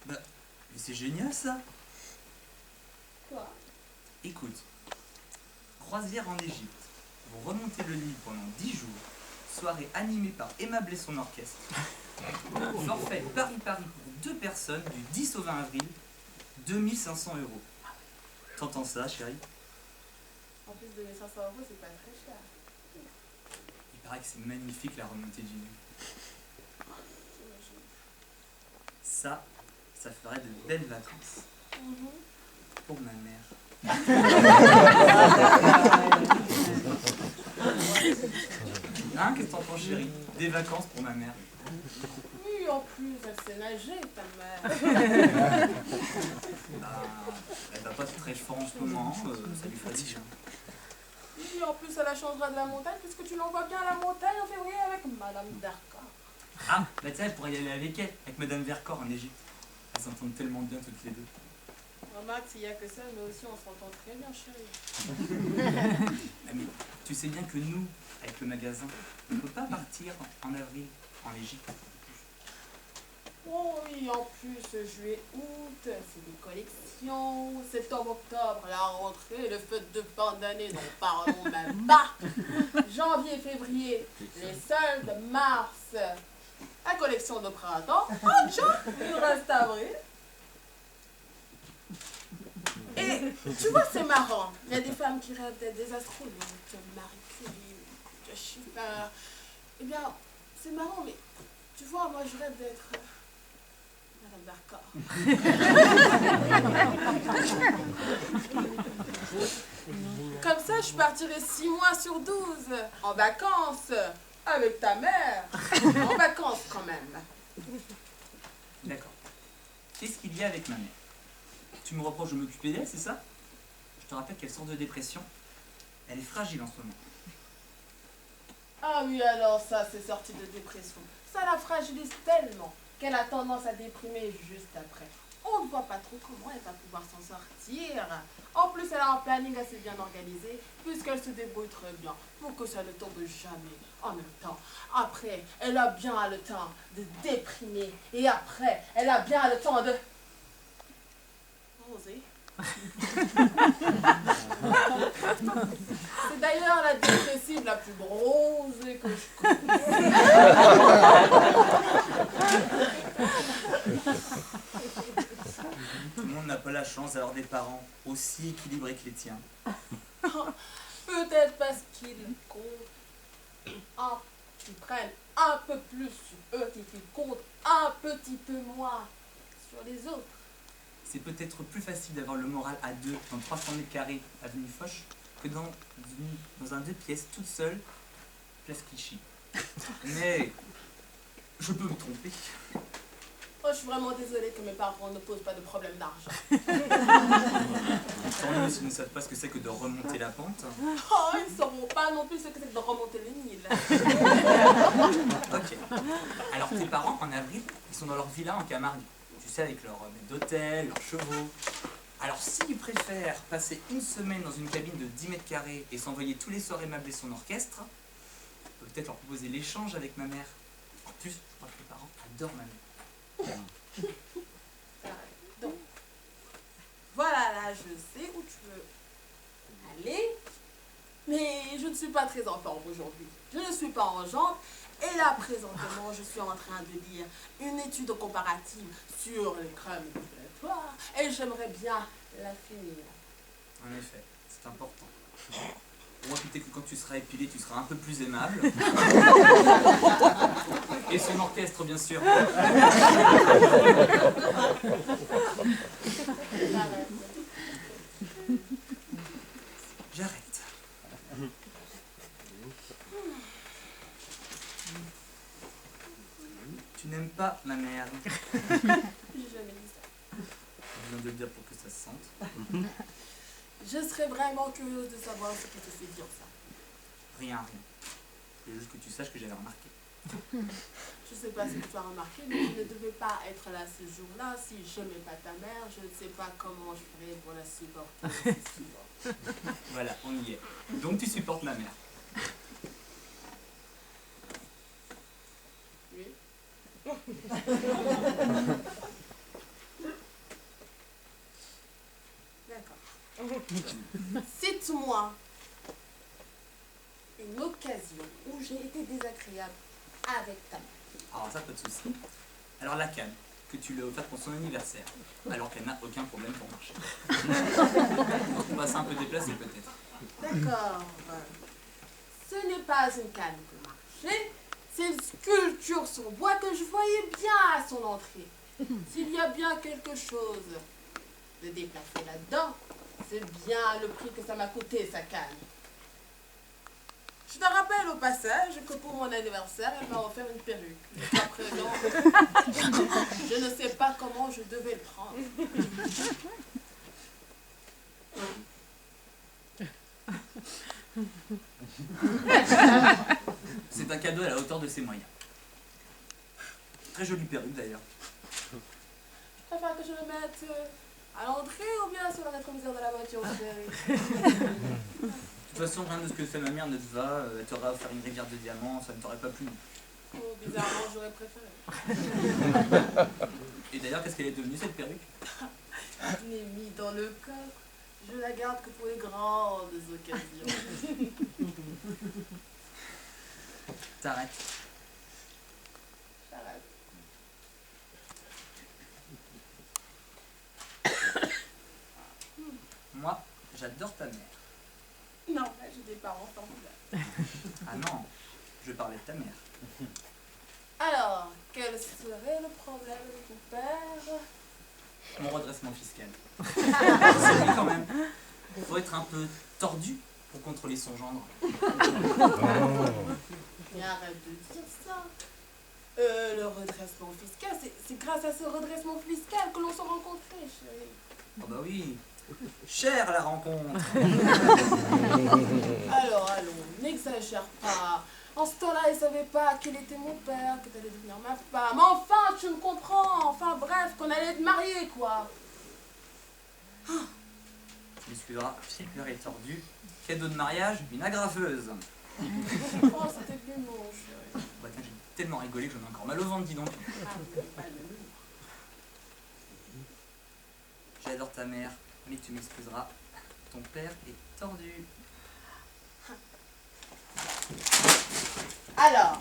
Bah, mais c'est génial ça. Quoi? Écoute, croisière en Égypte. Vous remontez le Nil pendant 10 jours. Soirée animée par Aimable et son orchestre. Forfait Paris-Paris pour 2 personnes du 10 au 20 avril. 2500 €. T'entends ça, chérie? En plus de 1500 €, c'est pas très cher. Il paraît que c'est magnifique la remontée du Nil. Ça ferait de belles vacances. Pour ma mère. Hein, qu'est-ce que t'en penses, chérie? Des vacances pour ma mère. Oui, en plus, elle sait nager, ta mère. Bah, elle va pas très fort en ce moment, ça lui fatigue. Oui, en plus, elle la changera de la montagne, puisque tu l'envoies bien à la montagne en février avec Madame Darka. Ah, bah tiens, elle pourrait y aller avec elle, avec Madame Vercors en Égypte. Elles s'entendent tellement bien toutes les deux. Remarque, s'il n'y a que ça, nous aussi, on s'entend très bien, chérie. Ah, mais tu sais bien que nous, avec le magasin, on ne peut pas partir en avril en Égypte. Oh oui, en plus, juillet, août, c'est des collections. Septembre, octobre, la rentrée, le fête de fin d'année, n'en parlons même pas. Janvier, février, les soldes, mars, la collection de printemps. Oh, tiens, il reste avril. Et tu vois, c'est marrant. Il y a des femmes qui rêvent d'être des astronautes, Marie Curie, Schiffer. Eh bien, c'est marrant, mais tu vois, moi, je rêve d'être Madame Darka. Comme ça, je partirai 6 mois sur 12 en vacances avec ta mère. En vacances, quand même. D'accord. Qu'est-ce qu'il y a avec ma mère? Tu me reproches de m'occuper d'elle, c'est ça? Je te rappelle qu'elle sort de dépression. Elle est fragile en ce moment. Ah oui, alors ça, c'est sorti de dépression. Ça la fragilise tellement qu'elle a tendance à déprimer juste après. On ne voit pas trop comment elle va pouvoir s'en sortir. En plus, elle a un planning assez bien organisé, puisqu'elle se débrouille très bien pour que ça ne tombe jamais en même temps. Après, elle a bien le temps de déprimer. Et après, elle a bien le temps de... Oser. C'est d'ailleurs la dépressive la plus bronzée que je connaisse. Tout le monde n'a pas la chance d'avoir des parents aussi équilibrés que les tiens. Peut-être parce qu'ils comptent, qu'ils prennent un peu plus sur eux, qu'ils comptent un petit peu moins sur les autres. C'est peut-être plus facile d'avoir le moral à 2 dans 300 mètres carrés avenue Foch que dans un 2 pièces toute seule, place Clichy. Mais je peux me tromper. Oh, je suis vraiment désolée que mes parents ne posent pas de problème d'argent. Tant mieux s'ils ne savent pas ce que c'est que de remonter la pente. Oh, ils ne sauront pas non plus ce que c'est que de remonter le Nil. Ok. Alors tes parents, en avril, ils sont dans leur villa en Camargue. Tu sais, avec leur maître d'hôtel, leurs chevaux. Alors s'ils préfèrent passer une semaine dans une cabine de 10 mètres carrés et s'envoyer tous les soirs Aimable et son orchestre, on peut peut-être leur proposer l'échange avec ma mère. En plus, je crois que les parents adorent ma mère. Donc, voilà, là, je sais où tu veux aller, mais je ne suis pas très en forme aujourd'hui. Je ne suis pas en jambes, et là, présentement, je suis en train de lire une étude comparative sur les crèmes épilatoires, et j'aimerais bien la finir. En effet, c'est important. Au moins, peut-être que quand tu seras épilé, tu seras un peu plus aimable. Et son orchestre, bien sûr. J'arrête. Tu n'aimes pas ma mère. J'ai jamais dit ça. Je viens de le dire pour que ça se sente. Je serais vraiment curieuse de savoir ce qui te fait dire ça. Rien. C'est juste que tu saches que j'avais remarqué. Je ne sais pas si tu as remarqué, mais je ne devais pas être là ce jour-là. Si je n'aimais pas ta mère, je ne sais pas comment je ferais pour la supporter. Voilà, on y est. Donc tu supportes ma mère. Oui. D'accord. Cite-moi une occasion où j'ai été désagréable avec ta mère. Alors ça, pas de souci. Alors la canne, que tu lui as offerte pour son anniversaire, alors qu'elle n'a aucun problème pour marcher. On va un peu déplacé peut-être. D'accord. Ce n'est pas une canne pour marcher, c'est une sculpture sur bois que je voyais bien à son entrée. S'il y a bien quelque chose de déplacé là-dedans, c'est bien le prix que ça m'a coûté, sa canne. Je te rappelle au passage que pour mon anniversaire, elle m'a offert une perruque. Jusqu'à présent, je ne sais pas comment je devais le prendre. C'est un cadeau à la hauteur de ses moyens. Très jolie perruque d'ailleurs. Tu préfères que je le mette à l'entrée ou bien sur le rétroviseur de la voiture? De toute façon, rien de ce que fait ma mère ne te va. Elle t'aurait offert une rivière de diamants, ça ne t'aurait pas plu. Oh, bizarrement, j'aurais préféré. Et d'ailleurs, qu'est-ce qu'elle est devenue cette perruque? Je l'ai mis dans le coffre. Je la garde que pour les grandes occasions. T'arrêtes. J'arrête. Moi, j'adore ta mère. Non, là, j'ai des parents formidables. Ah non, je parlais de ta mère. Alors, quel serait le problème avec ton père? Mon redressement fiscal. C'est lui quand même. Faut être un peu tordu pour contrôler son gendre. Mais arrête de dire ça. Le redressement fiscal, c'est grâce à ce redressement fiscal que l'on s'est rencontrés, chérie. Oh bah oui. Chère la rencontre. Alors, allons, n'exagère pas. En ce temps-là, il ne savait pas qu'il était mon père, que tu allais devenir ma femme. Enfin, tu me comprends. Enfin, bref, qu'on allait être mariés, quoi. Tu m'excuseras, si le cœur est tordu. Cadeau de mariage, une agrafeuse. Oh, c'était plus mon chérie. Bah tiens, j'ai tellement rigolé que j'en ai encore mal au ventre, dis donc. Ah, allez. J'adore ta mère, mais tu m'excuseras, ton père est tordu. Alors,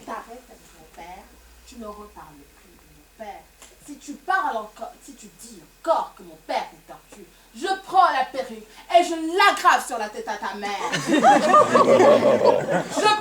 t'arrêtes avec mon père, tu ne reparles plus de mon père. Si tu parles encore, si tu dis encore que mon père est tordu, je prends la perruque et je l'aggrave sur la tête à ta mère. Je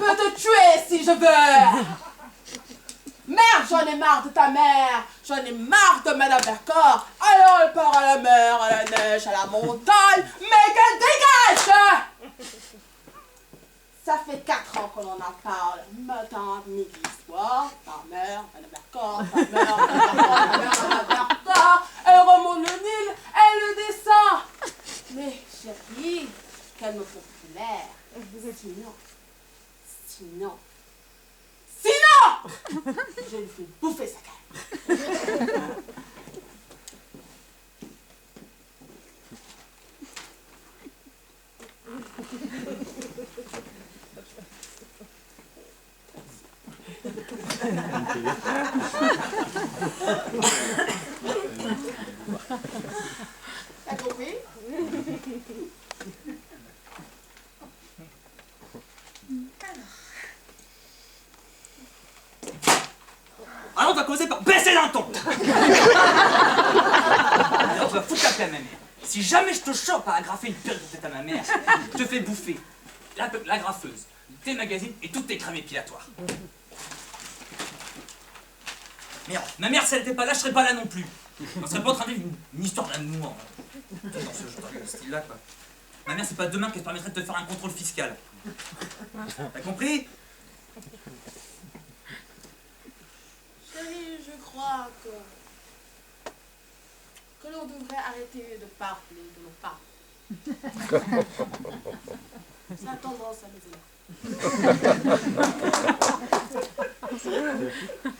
peux te tuer si je veux. Merde, j'en ai marre de ta mère, j'en ai marre de Madame Vercors. Alors elle part à la mer, à la neige, à la montagne, mais qu'elle dégage! Ça fait 4 ans qu'on en parle, matin, midi, soir. Ta mère, Madame Vercors, ta mère, Madame Vercors. Elle remonte le Nil, elle le descend. Mais chérie, qu'elle me populaire. Sinon, je lui fais bouffer sa gueule. T'as compris? Alors on va commencer par baisser d'un ton. Alors tu vas foutre la paix à ma mère. Si jamais je te chope à agrafer une perruque de tête à ma mère, je te fais bouffer l'agrafeuse, tes magazines et toutes tes crèmes épilatoires. Merde, ma mère si elle n'était pas là, je serais pas là non plus. On serait pas en train de vivre une histoire d'amour. Dans ce style-là quoi. Ma mère c'est pas demain qu'elle te permettrait de te faire un contrôle fiscal. T'as compris? Chérie, je crois que l'on devrait arrêter de parler de nos parents. Ça a tendance à nous énerver. Merci.